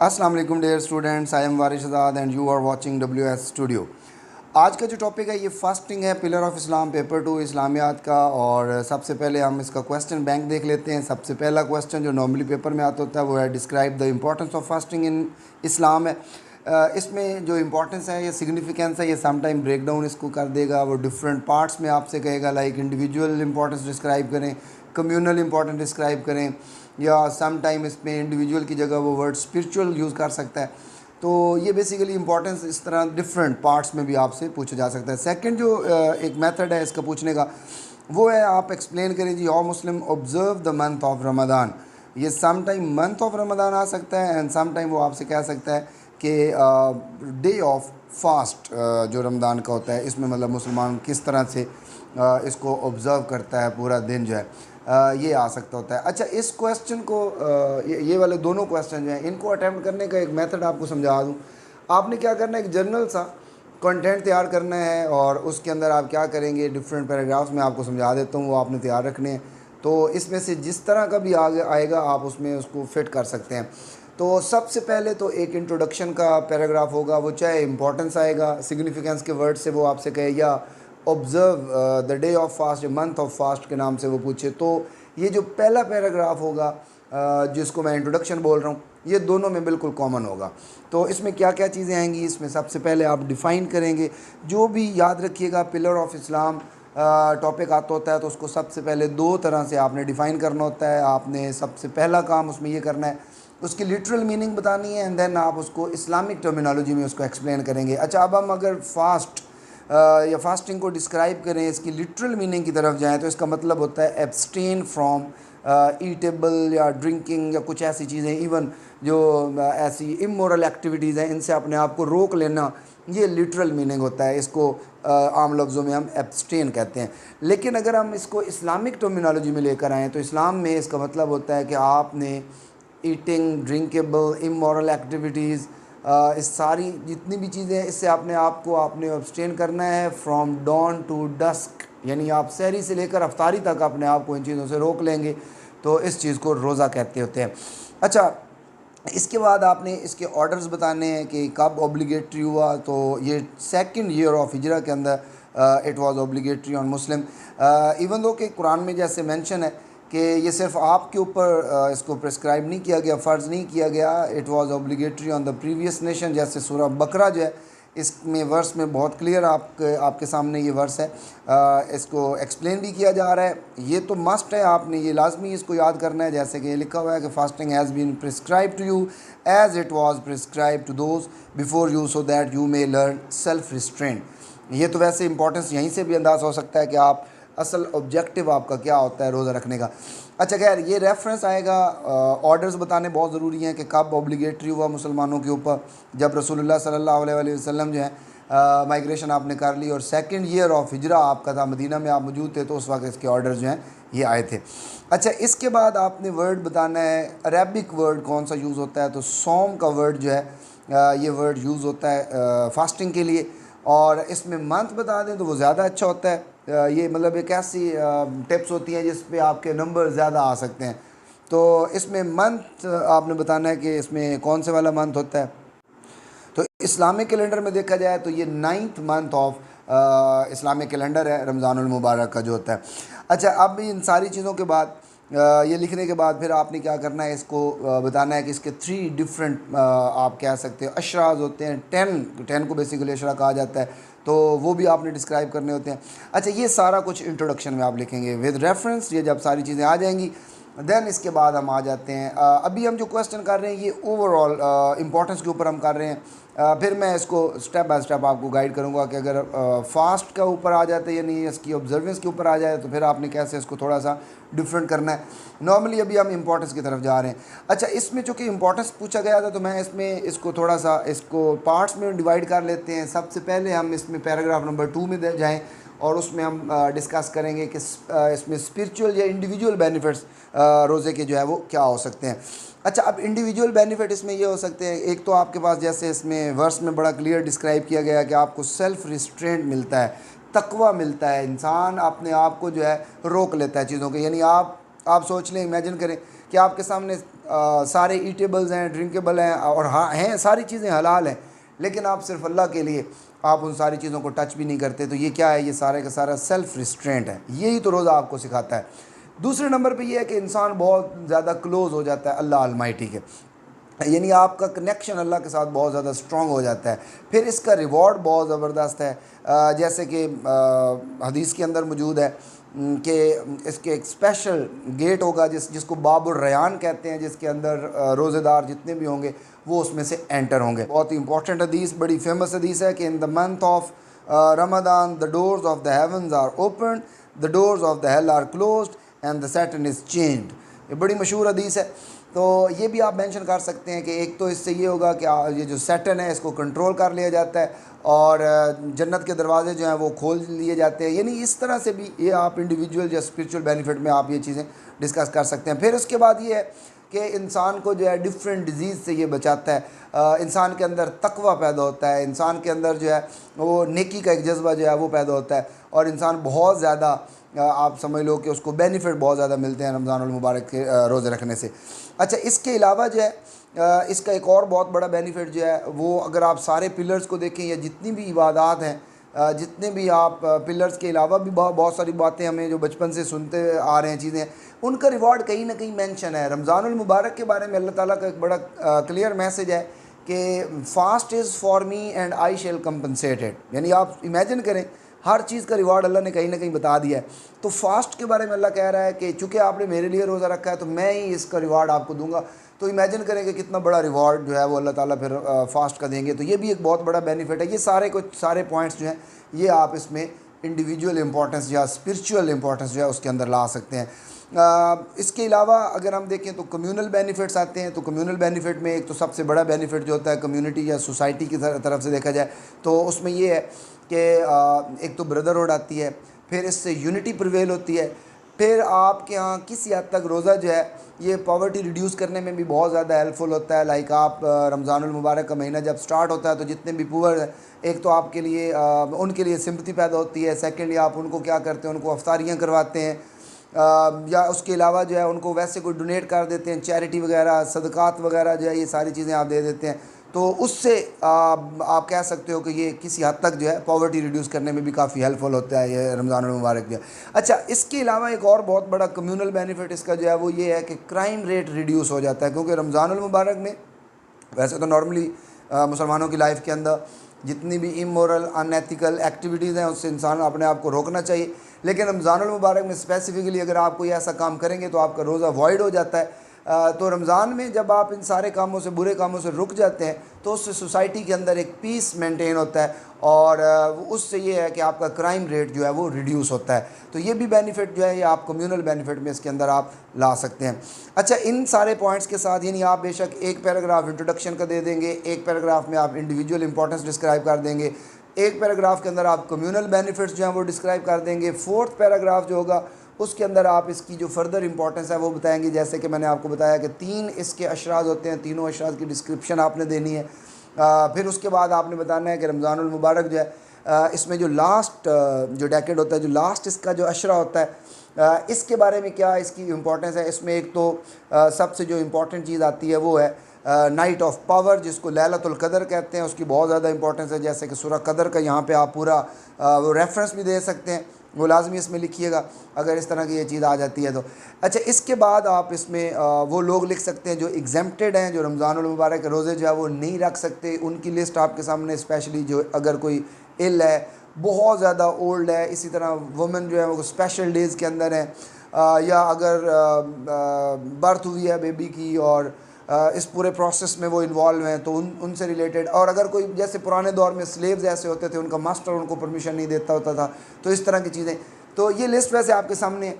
अस्सलाम वालेकुम dear students, I am Waris Azad and you are watching WS studio. आज का जो टॉपिक है ये फास्टिंग है, pillar of Islam, paper 2 Islamiyat का। और सबसे पहले हम इसका क्वेश्चन बैंक देख लेते हैं। सबसे पहला क्वेश्चन जो नॉर्मली पेपर में आता होता है वो है describe the importance of fasting in Islam है। इसमें जो इम्पोर्टेंस है या सिग्निफिकेंस है ये सम टाइम ब्रेक डाउन इसको कर देगा, वो डिफरेंट पार्ट्स में आपसे कहेगा, लाइक इंडिविजुअल इंपॉर्टेंस डिस्क्राइब करें, कम्यूनल इंपॉर्टेंस डिस्क्राइब करें, या सम टाइम इसमें इंडिविजुअल की जगह वो वर्ड स्पिरिचुअल यूज़ कर सकता है। तो ये बेसिकली इंपॉर्टेंस इस तरह डिफरेंट पार्ट्स में भी आपसे पूछा जा सकता है। सेकंड जो एक मेथड है इसका पूछने का वो है आप एक्सप्लेन करें जी how Muslim observe the month of Ramzan. ये some time month of Ramzan आ सकता है एंड सम टाइम वो आपसे कह सकता है कि डे ऑफ फास्ट जो रमज़ान का होता है इसमें मतलब मुसलमान किस तरह से इसको ऑब्ज़र्व करता है, पूरा दिन जो है ये आ सकता होता है। अच्छा, इस क्वेश्चन को ये वाले दोनों क्वेश्चन जो हैं इनको अटैम्प्ट करने का एक मेथड आपको समझा दूँ। आपने क्या करना है, एक जनरल सा कंटेंट तैयार करना है और उसके अंदर आप क्या करेंगे, डिफरेंट पैराग्राफ्स में आपको समझा देता हूँ, वो आपने तैयार रखने हैं। तो इसमें से जिस तरह का भी आगे आएगा आप उसमें उसको फिट कर सकते हैं। तो सबसे पहले तो एक इंट्रोडक्शन का पैराग्राफ होगा, वो चाहे इंपॉर्टेंस आएगा, सिग्निफिकेंस के वर्ड से वो आपसे कहे, या observe the day of fast, month of fast के नाम से वो पूछे। तो ये जो पहला पैराग्राफ होगा जिसको मैं इंट्रोडक्शन बोल रहा हूँ, ये दोनों में बिल्कुल कॉमन होगा। तो इसमें क्या क्या चीज़ें आएंगी, इसमें सबसे पहले आप डिफ़ाइन करेंगे। जो भी याद रखिएगा पिलर ऑफ इस्लाम टॉपिक आता होता है तो उसको सबसे पहले दो तरह से आपने डिफ़ाइन करना होता है। आपने सबसे पहला काम उसमें ये करना है, उसकी लिटरल मीनिंग बतानी है एंड देन आप उसको इस्लामिक टर्मिनोलॉजी में उसको एक्सप्लेन करेंगे। अच्छा, अब हम अगर फास्ट या फास्टिंग को डिस्क्राइब करें, इसकी लिटरल मीनिंग की तरफ जाएं तो इसका मतलब होता है एब्सटेन फ्रॉम ईटेबल या ड्रिंकिंग या कुछ ऐसी चीज़ें, इवन जो ऐसी इमोरल एक्टिविटीज़ हैं इनसे अपने आप को रोक लेना, ये लिटरल मीनिंग होता है। इसको आम लफ्ज़ों में हम एब्सटेन कहते हैं। लेकिन अगर हम इसको इस्लामिक टर्मिनोलॉजी में लेकर आएँ तो इस्लाम में इसका मतलब होता है कि आपने ईटिंग, ड्रिंकेबल, इमोरल एक्टिविटीज़, इस सारी जितनी भी चीज़ें हैं इससे आपने अब्सटेन करना है फ्रॉम डॉन टू डस्क, यानी आप सहरी से लेकर अफ्तारी तक अपने आप को इन चीज़ों से रोक लेंगे तो इस चीज़ को रोज़ा कहते होते हैं। अच्छा, इसके बाद आपने इसके ऑर्डर्स बताने हैं कि कब ऑब्लिगेटरी हुआ। तो ये सेकंड ईयर ऑफ हिजरा के अंदर it was obligatory on Muslim, even though कि कुरान में जैसे मेंशन है कि ये सिर्फ आपके ऊपर इसको प्रिस्क्राइब नहीं किया गया, फ़र्ज़ नहीं किया गया, it was obligatory on the previous nation. जैसे सूरह बकरा जो है इसमें वर्स में बहुत क्लियर आपके सामने ये वर्स है, इसको एक्सप्लेन भी किया जा रहा है। ये तो मस्ट है, आपने ये लाजमी इसको याद करना है। जैसे कि ये लिखा हुआ है कि fasting has been prescribed to you as it was prescribed to those before you so that you may learn self restraint. ये तो वैसे इंपॉर्टेंस यहीं से भी अंदाज़ हो सकता है कि आप असल ऑब्जेक्टिव आपका क्या होता है रोज़ा रखने का। अच्छा, खैर ये रेफरेंस आएगा। ऑर्डर्स बताने बहुत ज़रूरी हैं कि कब ऑब्लिगेटरी हुआ मुसलमानों के ऊपर, जब रसूलुल्लाह सल्लल्लाहु अलैहि वसल्लम जो है माइग्रेशन आपने कर ली और सेकंड ईयर ऑफ हिजरा आपका था, मदीना में आप मौजूद थे, तो उस वक्त इसके ऑर्डर्स जो हैं ये आए थे। अच्छा, इसके बाद आपने वर्ड बताना है, अरेबिक वर्ड कौन सा यूज़ होता है। तो सौम का वर्ड जो है ये वर्ड यूज़ होता है फास्टिंग के लिए, और इसमें मंथ बता दें तो वो ज़्यादा अच्छा होता है। ये मतलब एक ऐसी टिप्स होती हैं जिस पे आपके नंबर ज़्यादा आ सकते हैं। तो इसमें मंथ आपने बताना है कि इसमें कौन से वाला मंथ होता है। तो इस्लामिक कैलेंडर में देखा जाए तो ये 9th month of Islamic calendar है, रमज़ानुल मुबारक का जो होता है। अच्छा, अब इन सारी चीज़ों के बाद ये लिखने के बाद फिर आपने क्या करना है, इसको बताना है कि इसके 3 डिफरेंट आप कह सकते हो अशराज होते हैं। 10 को बेसिकली अशरा कहा जाता है, तो वो भी आपने डिस्क्राइब करने होते हैं। अच्छा, ये सारा कुछ इंट्रोडक्शन में आप लिखेंगे विद रेफरेंस। ये जब सारी चीज़ें आ जाएंगी देन इसके बाद हम आ जाते हैं, अभी हम जो क्वेश्चन कर रहे हैं ये ओवरऑल इम्पोर्टेंस के ऊपर हम कर रहे हैं। फिर मैं इसको स्टेप बाय स्टेप आपको गाइड करूंगा कि अगर फास्ट का ऊपर आ जाते यानी इसकी ऑब्जर्वेंस के ऊपर आ जाए तो फिर आपने कैसे इसको थोड़ा सा डिफरेंट करना है। नॉर्मली अभी हम इंपॉर्टेंस की तरफ जा रहे हैं। अच्छा, इसमें चूँकि इंपॉर्टेंस पूछा गया था तो मैं इसमें इसको थोड़ा सा इसको पार्ट्स में डिवाइड कर लेते हैं। सबसे पहले हम इसमें पैराग्राफ नंबर 2 में जाएँ और उसमें हम डिस्कस करेंगे कि इसमें स्पिरिचुअल या इंडिविजुअल बेनिफिट्स रोज़े के जो है वो क्या हो सकते हैं। अच्छा, अब इंडिविजुअल बेनिफिट इसमें ये हो सकते हैं, एक तो आपके पास जैसे इसमें वर्स में बड़ा क्लियर डिस्क्राइब किया गया है कि आपको सेल्फ रिस्ट्रेंट मिलता है, तकवा मिलता है, इंसान अपने आप को जो है रोक लेता है चीज़ों के। यानी आप सोच लें, इमेजिन करें कि आपके सामने सारे ईटेबल्स हैं, ड्रिंकेबल हैं और हाँ हैं, सारी चीज़ें हलाल हैं, लेकिन आप सिर्फ अल्लाह के लिए आप उन सारी चीज़ों को टच भी नहीं करते, तो ये क्या है? ये सारे का सारा सेल्फ़ रिस्ट्रेंट है। यही तो रोज़ा आपको सिखाता है। दूसरे नंबर पे ये है कि इंसान बहुत ज़्यादा क्लोज़ हो जाता है अल्लाह अलमाइटी के, यानी आपका कनेक्शन अल्लाह के साथ बहुत ज़्यादा स्ट्रॉन्ग हो जाता है। फिर इसका रिवॉर्ड बहुत ज़बरदस्त है, जैसे कि हदीस के अंदर मौजूद है कि इसके एक स्पेशल गेट होगा जिसको बाबुर रयान कहते हैं, जिसके अंदर रोज़ेदार जितने भी होंगे वो उसमें से एंटर होंगे। बहुत ही इंपॉर्टेंट हदीस, बड़ी फेमस हदीस है कि in the month of Ramadan the doors of the heavens are open, the doors of the hell are closed and the Satan is chained. ये बड़ी मशहूर हदीस है। तो ये भी आप मेंशन कर सकते हैं कि एक तो इससे ये होगा कि ये जो सैटन है इसको कंट्रोल कर लिया जाता है और जन्नत के दरवाजे जो हैं वो खोल लिए जाते हैं। यानी इस तरह से भी ये आप इंडिविजुअल या स्पिरिचुअल बेनिफिट में आप ये चीज़ें डिस्कस कर सकते हैं। फिर उसके बाद ये है कि इंसान को जो है डिफरेंट डिजीज़ से ये बचाता है, इंसान के अंदर तकवा पैदा होता है, इंसान के अंदर जो है वो नेकी का एक जज्बा जो है वो पैदा होता है और इंसान बहुत ज़्यादा आप समझ लो कि उसको बेनिफिट बहुत ज़्यादा मिलते हैं रमज़ानुल मुबारक के रोज़े रखने से। अच्छा, इसके अलावा जो है इसका एक और बहुत बड़ा बेनिफिट जो है वो, अगर आप सारे पिलर्स को देखें या जितनी भी इबादत हैं, जितने भी आप पिलर्स के अलावा भी बहुत सारी बातें हमें जो बचपन से सुनते आ रहे हैं चीज़ें, उनका रिवॉर्ड कहीं ना कहीं मेंशन है। रमज़ानुल मुबारक के बारे में अल्लाह ताला का एक बड़ा क्लियर मैसेज है कि fast is for me and I shall compensated. यानी आप इमेजिन करें, हर चीज़ का रिवार्ड अल्लाह ने कहीं ना कहीं बता दिया है। तो फास्ट के बारे में अल्लाह कह रहा है कि चूँकि आपने मेरे लिए रोज़ा रखा है तो मैं ही इसका रिवार्ड आपको दूंगा। तो इमेजिन करें कि कितना बड़ा रिवार्ड जो है वो अल्लाह ताला फिर फास्ट का देंगे। तो ये भी एक बहुत बड़ा बेनिफिट है। ये सारे पॉइंट्स जो हैं ये आप इसमें इंडिविजुअल इंपॉर्टेंस या स्पिरिचुअल इंपॉर्टेंस जो है उसके अंदर ला सकते हैं। इसके अलावा अगर हम देखें तो कम्युनल बेनिफिट्स आते हैं। तो कम्युनल बेनिफिट में एक तो सबसे बड़ा बेनिफिट जो होता है कम्युनिटी या सोसाइटी की तरफ से देखा जाए तो उसमें ये है कि एक तो ब्रदरहुड आती है, फिर इससे यूनिटी प्रिवेल होती है, फिर आपके यहाँ किसी हद तक रोज़ा जो है ये पॉवर्टी रिड्यूस करने में भी बहुत ज़्यादा हेल्पफुल होता है। लाइक आप रमज़ानुल मुबारक का महीना जब स्टार्ट होता है तो जितने भी पुअर हैं, एक तो आपके लिए उनके लिए सिंपथी पैदा होती है, सेकेंडली आप उनको क्या करते हैं, उनको अफ्तारियाँ करवाते हैं, या उसके अलावा जो है उनको वैसे कोई डोनेट कर देते हैं, चैरिटी वगैरह, सदक़ात वगैरह जो है ये सारी चीज़ें आप दे देते हैं। तो उससे आप कह सकते हो कि ये किसी हद तक जो है पॉवर्टी रिड्यूस करने में भी काफ़ी हेल्पफुल होता है ये रमज़ानुल मुबारक जो है। अच्छा, इसके अलावा एक और बहुत बड़ा कम्युनल बेनिफिट इसका जो है वो ये है कि क्राइम रेट रिड्यूस हो जाता है, क्योंकि रमज़ानुल मुबारक में वैसे तो नॉर्मली मुसलमानों की लाइफ के अंदर जितनी भी इमोरल अनएथिकल एक्टिविटीज़ हैं उससे इंसान अपने आप को रोकना चाहिए, लेकिन रमज़ानुल मुबारक में स्पेसिफिकली अगर आप कोई ऐसा काम करेंगे तो आपका रोज़ा वॉइड हो जाता है। तो रमज़ान में जब आप इन सारे कामों से, बुरे कामों से रुक जाते हैं तो उससे सोसाइटी के अंदर एक पीस मेंटेन होता है और उससे ये है कि आपका क्राइम रेट जो है वो रिड्यूस होता है। तो ये भी बेनिफिट जो है ये आप कम्युनल बेनिफिट में इसके अंदर आप ला सकते हैं। अच्छा, इन सारे पॉइंट्स के साथ यानी आप बेशक एक पैराग्राफ इंट्रोडक्शन का दे देंगे, एक पैराग्राफ में आप इंडिविजुअल इंपॉर्टेंस डिस्क्राइब कर देंगे, एक पैराग्राफ के अंदर आप कम्युनल बेनिफिट्स जो हैं वो डिस्क्राइब कर देंगे, फोर्थ पैराग्राफ जो होगा उसके अंदर आप इसकी जो फर्दर इंपॉर्टेंस है वो बताएंगे। जैसे कि मैंने आपको बताया कि 3 इसके अशरात होते हैं, तीनों अशरात की डिस्क्रिप्शन आपने देनी है। फिर उसके बाद आपने बताना है कि रमज़ानुल मुबारक जो है इसमें जो लास्ट जो डेकेड होता है, जो लास्ट इसका जो अशरा होता है, इसके बारे में क्या इसकी इम्पोर्टेंस है। इसमें एक तो सबसे जो इम्पोर्टेंट चीज़ आती है वो है नाइट ऑफ पावर, जिसको लैलतुल कदर कहते हैं, उसकी बहुत ज़्यादा इंपॉर्टेंस है। जैसे कि सूरह कदर का यहाँ पे आप पूरा वो रेफरेंस भी दे सकते हैं, वो लाजमी इसमें लिखिएगा अगर इस तरह की ये चीज़ आ जाती है तो। अच्छा, इसके बाद आप इसमें वो लोग लिख सकते हैं जो एग्जेम्प्टेड हैं, जो रमज़ानुल मुबारक के रोज़े जो है वो नहीं रख सकते, उनकी लिस्ट आपके सामने, स्पेशली जो अगर कोई इल है, बहुत ज़्यादा ओल्ड है, इसी तरह वुमेन जो है वो स्पेशल डेज़ के अंदर हैं, या अगर बर्थ हुई है बेबी की और इस पूरे प्रोसेस में वो इन्वॉल्व हैं तो उनसे रिलेटेड, और अगर कोई जैसे पुराने दौर में स्लेव्स ऐसे होते थे, उनका मास्टर उनको परमिशन नहीं देता होता था, तो इस तरह की चीज़ें। तो ये लिस्ट वैसे आपके सामने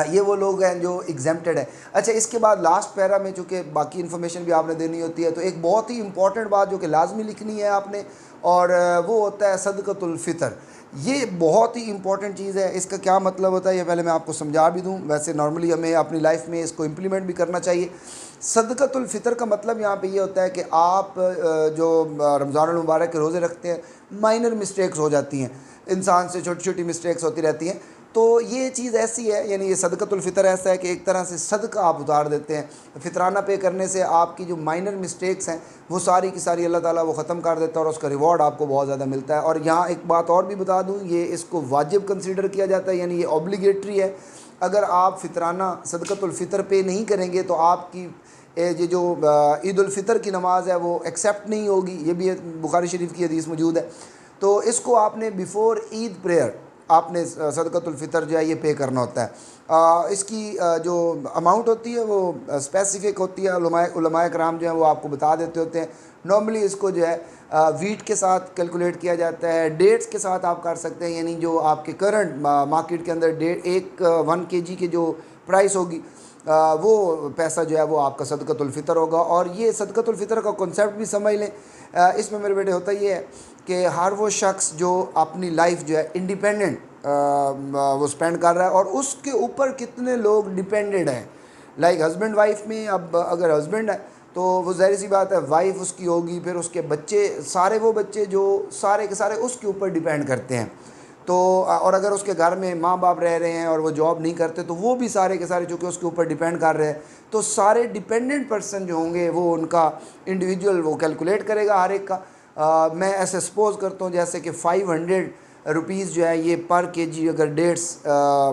ये वो लोग हैं जो एग्जेम्प्टेड है। अच्छा, इसके बाद लास्ट पैरा में चूँकि बाकी इन्फॉर्मेशन भी आपने देनी होती है, तो एक बहुत ही इंपॉर्टेंट बात जो कि लाजमी लिखनी है आपने, और वो होता है सदक़तुल फ़ितर। ये बहुत ही इंपॉर्टेंट चीज़ है। इसका क्या मतलब होता है ये पहले मैं आपको समझा भी दूँ। वैसे नॉर्मली हमें अपनी लाइफ में इसको इम्प्लीमेंट भी करना चाहिए। सदक़तुल फ़ितर का मतलब यहाँ पे ये होता है कि आप जो रमज़ानुल मुबारक के रोज़े रखते हैं, माइनर मिस्टेक्स हो जाती हैं, इंसान से छोटी छोटी मिस्टेक्स होती रहती हैं, तो ये चीज़ ऐसी है, यानी ये सदक़तुल फ़ितर ऐसा है कि एक तरह से सदका आप उतार देते हैं। फ़ितराना पे करने से आपकी जो माइनर मिस्टेक्स हैं वो सारी की सारी अल्लाह ताला वो ख़त्म कर देता है और उसका रिवॉर्ड आपको बहुत ज़्यादा मिलता है। और यहाँ एक बात और भी बता दूँ, ये इसको वाजिब कंसीडर किया जाता है, यानी ये ऑब्लिगेटरी है। अगर आप फ़ितराना सदक़तुल फ़ितर पे नहीं करेंगे तो आपकी ये जो ईद उल फ़ितर की नमाज़ है वो एक्सेप्ट नहीं होगी। ये भी बुखारी शरीफ की हदीस मौजूद है। तो इसको आपने बिफ़ोर ईद प्रेयर आपने सदक़तुल फ़ितर जो है ये पे करना होता है। इसकी जो अमाउंट होती है वो स्पेसिफ़िक होती है, उलमाए कराम जो हैं वो आपको बता देते होते हैं। नॉर्मली इसको जो है वीट के साथ कैलकुलेट किया जाता है, डेट्स के साथ आप कर सकते हैं, यानी जो आपके करंट मार्केट के अंदर डेट 1 kg की जो प्राइस होगी वो पैसा जो है वो आपका सदक़तुल फ़ितर होगा। और ये सदक़तुल फ़ितर का कॉन्सेप्ट भी समझ लें। इसमें मेरे बेटे होता ये है कि हर वो शख्स जो अपनी लाइफ जो है इंडिपेंडेंट वो स्पेंड कर रहा है और उसके ऊपर कितने लोग डिपेंडेड हैं, लाइक हस्बैंड वाइफ में। अब अगर हस्बैंड है तो वो ज़ाहिर सी बात है वाइफ उसकी होगी, फिर उसके बच्चे, सारे वो बच्चे जो सारे के सारे उसके ऊपर डिपेंड करते हैं। तो और अगर उसके घर में माँ बाप रह रहे हैं और वो जॉब नहीं करते तो वो भी सारे के सारे चूँकि उसके ऊपर डिपेंड कर रहे हैं, तो सारे डिपेंडेंट पर्सन जो होंगे वो उनका इंडिविजुअल वो कैलकुलेट करेगा हर एक का। मैं ऐसे सपोज़ करता हूँ जैसे कि 500 रुपीज़ जो है ये पर केजी अगर डेट्स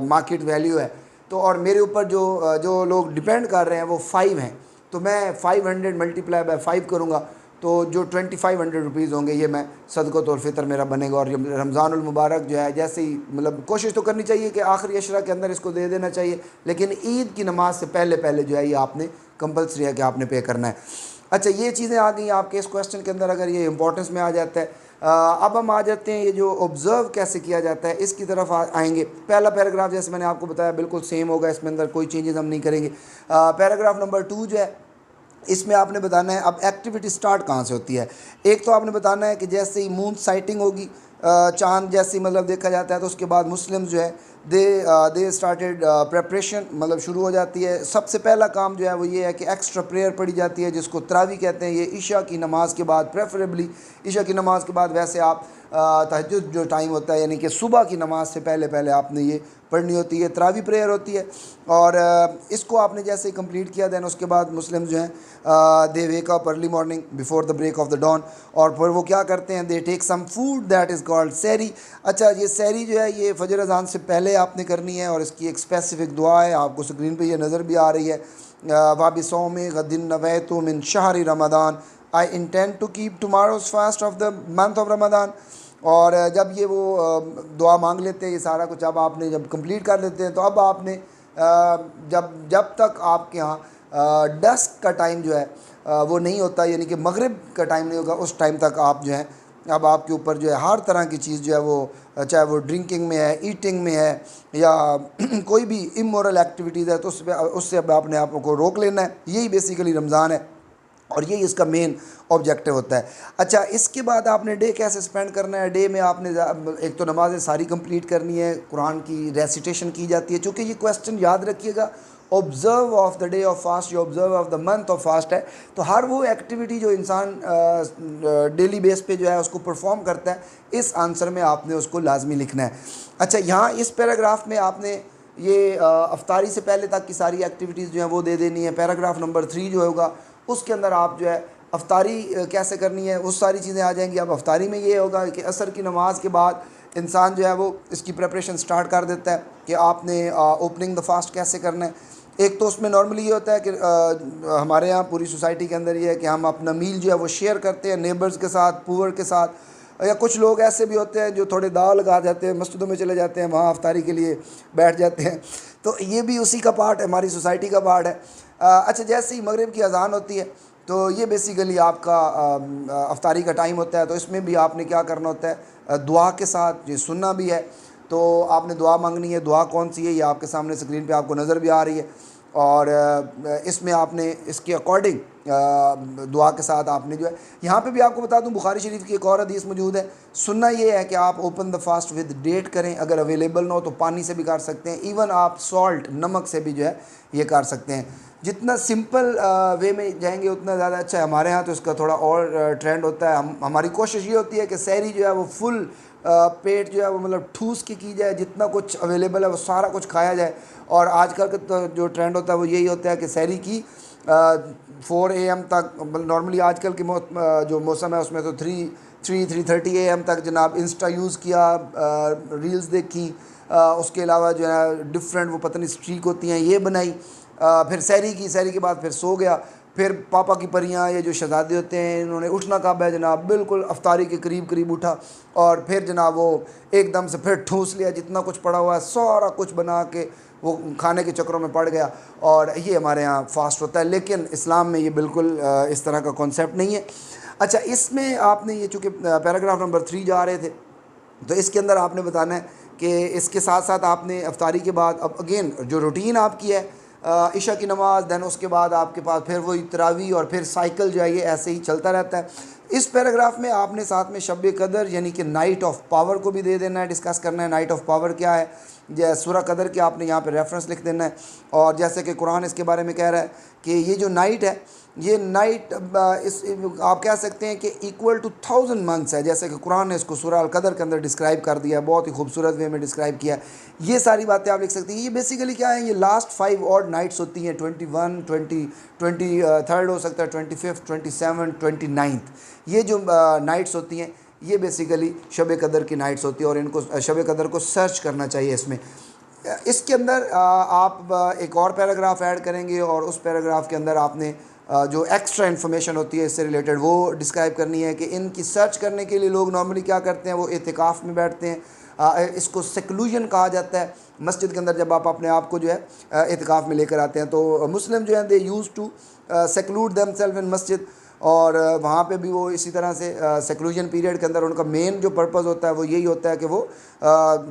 मार्केट वैल्यू है, तो और मेरे ऊपर जो लोग डिपेंड कर रहे हैं वो 5 हैं, तो मैं 500 मल्टीप्लाई बाय 5 करूँगा तो जो 2500 रुपीज़ होंगे ये मैं सदक़तुल फ़ितर मेरा बनेगा। और रमज़ानुल मुबारक जो है जैसे ही मतलब कोशिश तो करनी चाहिए कि आखिरी अशरा के अंदर इसको दे देना चाहिए, लेकिन ईद की नमाज से पहले पहले जो है ये आपने कंपल्सरी है कि आपने पे करना है। अच्छा, ये चीज़ें आ गई आपके इस क्वेश्चन के अंदर, अगर ये इंपॉर्टेंस में आ जाता है। अब हम आ जाते हैं ये जो ऑब्ज़र्व कैसे किया जाता है इसकी तरफ आएंगे। पहला पैराग्राफ जैसे मैंने आपको बताया बिल्कुल सेम होगा, इसमें अंदर कोई चेंजेस हम नहीं करेंगे। पैराग्राफ नंबर 2 जो है इसमें आपने बताना है अब एक्टिविटी स्टार्ट कहाँ से होती है। एक तो आपने बताना है कि जैसे ही मून साइटिंग होगी, चांद जैसे मतलब देखा जाता है, तो उसके बाद मुस्लिम जो है दे स्टार्टेड प्रेपरेशन, मतलब शुरू हो जाती है। सबसे पहला काम जो है वो ये है कि एक्स्ट्रा प्रेयर पढ़ी जाती है जिसको तरावी कहते हैं। ये ईशा की नमाज़ के बाद, प्रेफरेबली ईशा की नमाज़ के बाद, वैसे आप तहज्जुद जो टाइम होता है यानी कि सुबह की नमाज़ से पहले पहले आपने ये पढ़नी होती है, तरावी प्रेयर होती है। और इसको आपने जैसे ही कंप्लीट किया देन उसके बाद मुस्लिम जो हैं they wake up early morning before the break of the dawn, और फिर वो क्या करते हैं, they take some food that is called sehri. अच्छा, ये सहरी जो है ये फजर अज़ान से पहले आपने करनी है और इसकी एक स्पेसिफ़िक दुआ है, आपको स्क्रीन पे ये नज़र भी आ रही है। वाबिसौम गदिन नवैतु मिन शहरी रमदान, I intend to keep tomorrow's fast of the month of Ramadan. और जब ये वो दुआ मांग लेते हैं, ये सारा कुछ अब आपने जब कंप्लीट कर लेते हैं तो अब आपने जब तक आपके यहाँ डस्क का टाइम जो है वो नहीं होता, यानी कि मगरिब का टाइम नहीं होगा, उस टाइम तक आप जो है अब आपके ऊपर जो है हर तरह की चीज़ जो है वो, चाहे वो ड्रिंकिंग में है, ईटिंग में है, या कोई भी इमोरल एक्टिविटीज़ है, तो उससे अब आपने आपको रोक लेना है। यही बेसिकली रमज़ान है और यही इसका मेन ऑब्जेक्टिव होता है। अच्छा, इसके बाद आपने डे कैसे स्पेंड करना है। डे में आपने एक तो नमाज़ें सारी कंप्लीट करनी है, कुरान की रेसिटेशन की जाती है। चूँकि ये क्वेश्चन याद रखिएगा, observe of the day of fast, जो observe of the month of fast है, तो हर वो एक्टिविटी जो इंसान डेली बेस पे जो है उसको परफॉर्म करता है, इस आंसर में आपने उसको लाजमी लिखना है। अच्छा, यहाँ इस पैराग्राफ में आपने ये अफ्तारी से पहले तक की सारी एक्टिविटीज़ जो हैं वो दे देनी है। पैराग्राफ नंबर 3 जो होगा उसके अंदर आप जो है अफ्तारी कैसे करनी है उस सारी चीज़ें आ जाएंगी। अब अफ्तारी में ये होगा कि असर की नमाज के बाद इंसान जो है वो इसकी प्रिपरेशन स्टार्ट कर देता है कि आपने ओपनिंग द फास्ट कैसे करना है। एक तो उसमें नॉर्मली ये होता है कि हमारे यहाँ पूरी सोसाइटी के अंदर ये है कि हम अपना मील जो है वो शेयर करते हैं नेबर्स के साथ, पुअर के साथ, या कुछ लोग ऐसे भी होते हैं जो थोड़े दाव लगा जाते हैं, मस्जिदों में चले जाते हैं, वहाँ अफ्तारी के लिए बैठ जाते हैं। तो ये भी उसी का पार्ट है, हमारी सोसाइटी का पार्ट है। अच्छा, जैसे ही मगरिब की अज़ान होती है तो ये बेसिकली आपका अफ्तारी का टाइम होता है। तो इसमें भी आपने क्या करना होता है, दुआ के साथ ये सुनना भी है, तो आपने दुआ मांगनी है। दुआ कौन सी है ये आपके सामने स्क्रीन पे आपको नज़र भी आ रही है, और इसमें आपने इसके अकॉर्डिंग दुआ के साथ आपने जो है, यहाँ पे भी आपको बता दूँ बुखारी शरीफ की एक और हदीस मौजूद है। सुनना ये है कि आप open the fast with date करें, अगर अवेलेबल ना हो तो पानी से भी कर सकते हैं, इवन आप सॉल्ट नमक से भी जो है ये कर सकते हैं। जितना सिंपल वे में जाएंगे उतना ज़्यादा अच्छा है। हमारे यहाँ तो इसका थोड़ा और ट्रेंड होता है। हमारी कोशिश ये होती है कि सहरी जो है वो फुल पेट जो है वो मतलब ठूस के की जाए, जितना कुछ अवेलेबल है वो सारा कुछ खाया जाए। और आजकल का तो जो ट्रेंड होता है वो यही होता है कि सहरी की 4 AM तक, नॉर्मली आजकल की जो मौसम है उसमें तो 3:30 AM तक जनाब इंस्टा यूज़ किया, रील्स देखी, उसके अलावा जो है डिफरेंट वो पता नहीं स्ट्रीक होती हैं ये बनाई, फिर सहरी के बाद फिर सो गया। फिर पापा की परियां, ये जो शहजादे होते हैं, इन्होंने उठना कब है जनाब, बिल्कुल अफ्तारी के करीब करीब उठा और फिर जनाब वो एकदम से फिर ठूस लिया, जितना कुछ पड़ा हुआ है सारा कुछ बना के वो खाने के चक्करों में पड़ गया। और ये हमारे यहाँ फास्ट होता है, लेकिन इस्लाम में ये बिल्कुल इस तरह का कॉन्सेप्ट नहीं है। अच्छा, इसमें आपने ये चूँकि पैराग्राफ नंबर 3 जा रहे थे, तो इसके अंदर आपने बताना है कि इसके साथ साथ आपने अफ्तारी के बाद अब अगेन जो रूटीन आपकी है, इशा की नमाज़, दैन उसके बाद आपके पास फिर वही तरावी और फिर साइकिल जो है ये ऐसे ही चलता रहता है। इस पैराग्राफ में आपने साथ में शब कदर यानी कि नाइट ऑफ पावर को भी दे देना है, डिस्कस करना है नाइट ऑफ पावर क्या है, जैसे सूरह कदर के आपने यहाँ पे रेफरेंस लिख देना है। और जैसे कि कुरान इसके बारे में कह रहा है कि ये जो नाइट है, ये नाइट इस आप कह सकते हैं कि इक्वल टू 1000 मंथ्स है, जैसे कि कुरान ने इसको सूरह अल कदर के अंदर डिस्क्राइब कर दिया है, बहुत ही खूबसूरत वे में डिस्क्राइब किया है। ये सारी बातें आप लिख सकती हैं। ये बेसिकली क्या है, ये लास्ट 5 ऑड नाइट्स होती हैं, 21, 20, 23rd हो सकता है, 25, 27, 29th, ये जो नाइट्स होती हैं ये बेसिकली शब कदर की नाइट्स होती है और इनको शब कदर को सर्च करना चाहिए। इसमें इसके अंदर आप एक और पैराग्राफ ऐड करेंगे और उस पैराग्राफ के अंदर आपने जो एक्स्ट्रा इन्फॉर्मेशन होती है इससे रिलेटेड वो डिस्क्राइब करनी है कि इनकी सर्च करने के लिए लोग नॉर्मली क्या करते हैं, वो एतिकाफ़ में बैठते हैं। इसको सेक्लूजन कहा जाता है। मस्जिद के अंदर जब आप अपने आप को जो है एतिकाफ़ में लेकर आते हैं, तो मुस्लिम जो है दे यूज़ टू सेक्लूड देमसेल्फ इन मस्जिद, और वहाँ पे भी वो इसी तरह से सेक्लूजन पीरियड के अंदर उनका मेन जो पर्पज़ होता है वो यही होता है कि वो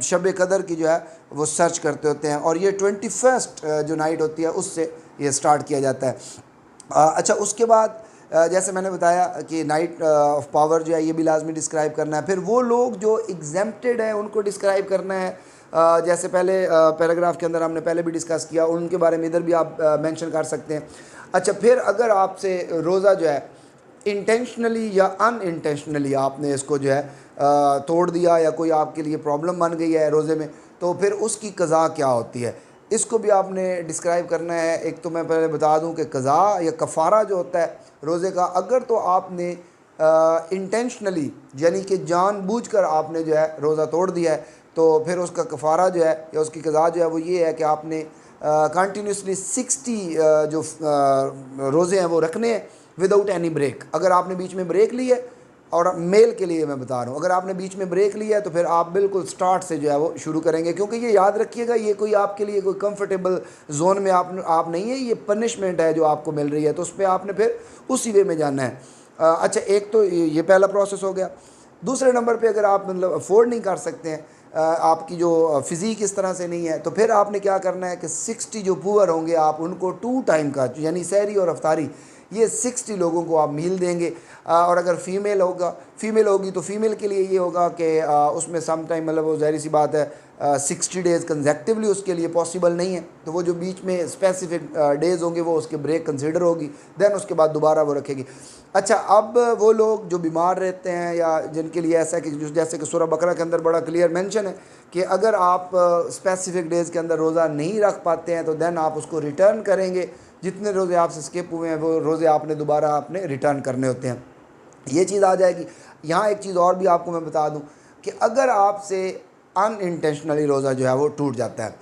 शब कदर की जो है वो सर्च करते होते हैं। और ये 21st जो नाइट होती है उससे ये स्टार्ट किया जाता है। अच्छा, उसके बाद जैसे मैंने बताया कि नाइट ऑफ पावर जो है ये भी लाजमी डिस्क्राइब करना है। फिर वो लोग जो एग्जेम्प्टेड हैं उनको डिस्क्राइब करना है, जैसे पहले पैराग्राफ के अंदर हमने पहले भी डिस्कस किया, उनके बारे में इधर भी आप मेंशन कर सकते हैं। अच्छा, फिर अगर आपसे रोज़ा जो है इंटेंशनली या अनइंटेंशनली आपने इसको जो है तोड़ दिया या कोई आपके लिए प्रॉब्लम बन गई है रोज़े में, तो फिर उसकी क़ज़ा क्या होती है, इसको भी आपने डिस्क्राइब करना है। एक तो मैं पहले बता दूं कि क़ज़ा या कफ़ारा जो होता है रोज़े का, अगर तो आपने इंटेंशनली यानी कि जानबूझकर आपने जो है रोज़ा तोड़ दिया है, तो फिर उसका कफ़ारा जो है या उसकी क़ज़ा जो है वो ये है कि आपने कंटिन्यूसली 60 जो रोज़े हैं वो रखने हैं विदाउट एनी ब्रेक। अगर आपने बीच में ब्रेक ली है, और मेल के लिए मैं बता रहा हूँ, अगर आपने बीच में ब्रेक लिया है तो फिर आप बिल्कुल स्टार्ट से जो है वो शुरू करेंगे, क्योंकि ये याद रखिएगा ये कोई आपके लिए कोई कंफर्टेबल जोन में आप नहीं है, ये पनिशमेंट है जो आपको मिल रही है, तो उस पर आपने फिर उसी वे में जाना है। अच्छा, एक तो ये पहला प्रोसेस हो गया। दूसरे नंबर पे अगर आप मतलब अफोर्ड नहीं कर सकते हैं, आपकी जो फ़िज़ीक इस तरह से नहीं है, तो फिर आपने क्या करना है कि 60 जो पुअर होंगे आप उनको 2 टाइम का यानी सहरी और अफ्तारी ये 60 लोगों को आप मील देंगे। और अगर फीमेल होगी तो फीमेल के लिए ये होगा कि उसमें सम टाइम मतलब वो ज़ाहिर सी बात है 60 डेज़ कंसेक्टिवली उसके लिए पॉसिबल नहीं है, तो वो जो बीच में स्पेसिफिक डेज़ होंगे वो उसके ब्रेक कंसिडर होगी, दैन उसके बाद दोबारा वो रखेगी। अच्छा, अब वो लोग जो बीमार रहते हैं या जिनके लिए ऐसा है कि जैसे कि सूरह बकरा के अंदर बड़ा क्लियर मेंशन है कि अगर आप स्पेसिफिक डेज़ के अंदर रोज़ा नहीं रख पाते हैं तो दैन आप उसको रिटर्न करेंगे, जितने रोज़े आपसे स्किप हुए हैं वो रोज़े आपने दोबारा आपने रिटर्न करने होते हैं, ये चीज़ आ जाएगी। यहाँ एक चीज़ और भी आपको मैं बता दूँ कि अगर आपसे अनइंटेंशनली रोज़ा जो है वो टूट जाता है,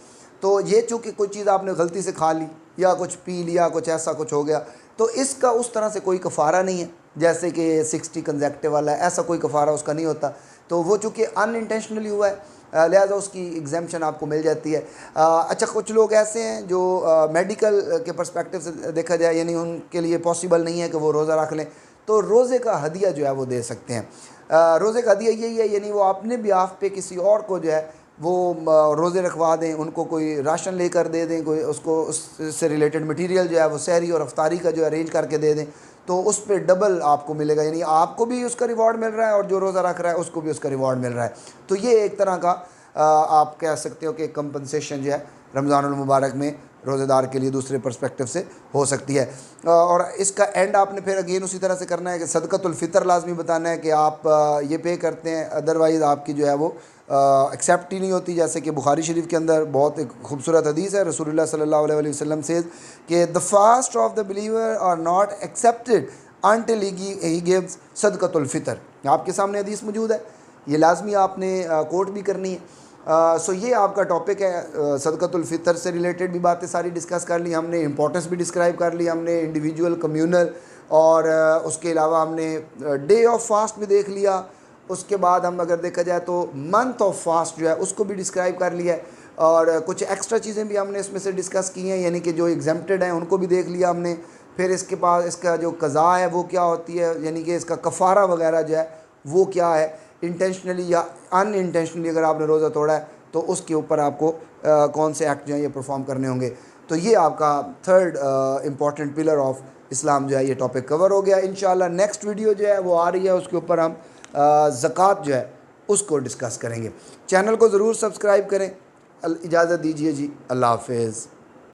तो ये चूँकि कोई चीज़ आपने गलती से खा ली या कुछ पी लिया, कुछ ऐसा कुछ हो गया, तो इसका उस तरह से कोई कफ़ारा नहीं है जैसे कि 60 कंसेक्टिव वाला है, ऐसा कोई कफ़ारा उसका नहीं होता। तो वो चूँकि अनइंटेंशनली हुआ है लिहाजा उसकी एग्जेम्पशन आपको मिल जाती है। अच्छा, कुछ लोग ऐसे हैं जो मेडिकल के पर्सपेक्टिव से देखा जाए यानी उनके लिए पॉसिबल नहीं है कि वो रोज़ा रख लें, तो रोज़े का हदिया जो है वो दे सकते हैं। रोज़े का हदिया यही है, यानी वो अपने बिहाफ पे किसी और को जो है वो रोज़े रखवा दें, उनको कोई राशन लेकर दे दें, कोई उसको उससे रिलेटेड मटेरियल जो है वो सहरी और अफ्तारी का जो अरेंज करके दे दें, तो उस पर डबल आपको मिलेगा, यानी आपको भी उसका रिवॉर्ड मिल रहा है और जो रोज़ा रख रहा है उसको भी उसका रिवॉर्ड मिल रहा है। तो ये एक तरह का आप कह सकते हो कि कंपनसेशन जो है रमज़ानुल मुबारक में रोज़ेदार के लिए दूसरे पर्सपेक्टिव से हो सकती है। और इसका एंड आपने फिर अगेन उसी तरह से करना है कि सदक़तुल फ़ितर लाजमी बताना है कि आप ये पे करते हैं, अदरवाइज़ आपकी जो है वो एक्सेप्ट ही नहीं होती। जैसे कि बुखारी शरीफ के अंदर बहुत एक खूबसूरत हदीस है, रसूलुल्लाह सल्लल्लाहु अलैहि वसल्लम से कि the fast of the believer are not accepted until he gives सदक़तुल फ़ितर। आपके सामने हदीस मौजूद है, ये लाजमी आपने कोट भी करनी है। सो ये आपका टॉपिक है। सदक़तुल फ़ितर से रिलेटेड भी बातें सारी डिस्कस कर ली हमने, इंपॉर्टेंस भी डिस्क्राइब कर ली हमने, इंडिविजुअल, कम्यूनल, और उसके अलावा हमने डे ऑफ फास्ट भी देख लिया। उसके बाद हम अगर देखा जाए तो मंथ ऑफ फास्ट जो है उसको भी डिस्क्राइब कर लिया है, और कुछ एक्स्ट्रा चीज़ें भी हमने इसमें से डिस्कस की हैं, यानी कि जो एग्जेम्प्टेड हैं उनको भी देख लिया हमने। फिर इसके पास इसका जो क़ज़ा है वो क्या होती है, यानी कि इसका कफ़ारा वगैरह जो है वो क्या है, इंटेंशनली या अनइंटेंशनली अगर आपने रोज़ा तोड़ा है तो उसके ऊपर आपको कौन से एक्ट जो है ये परफॉर्म करने होंगे। तो ये आपका थर्ड इम्पॉर्टेंट पिलर ऑफ इस्लाम जो है ये टॉपिक कवर हो गया। इंशाल्लाह नेक्स्ट वीडियो जो है वो आ रही है, उसके ऊपर हम ज़कात जो है उसको डिस्कस करेंगे। चैनल को ज़रूर सब्सक्राइब करें। इजाज़त दीजिए जी, अल्लाह हाफ़िज़।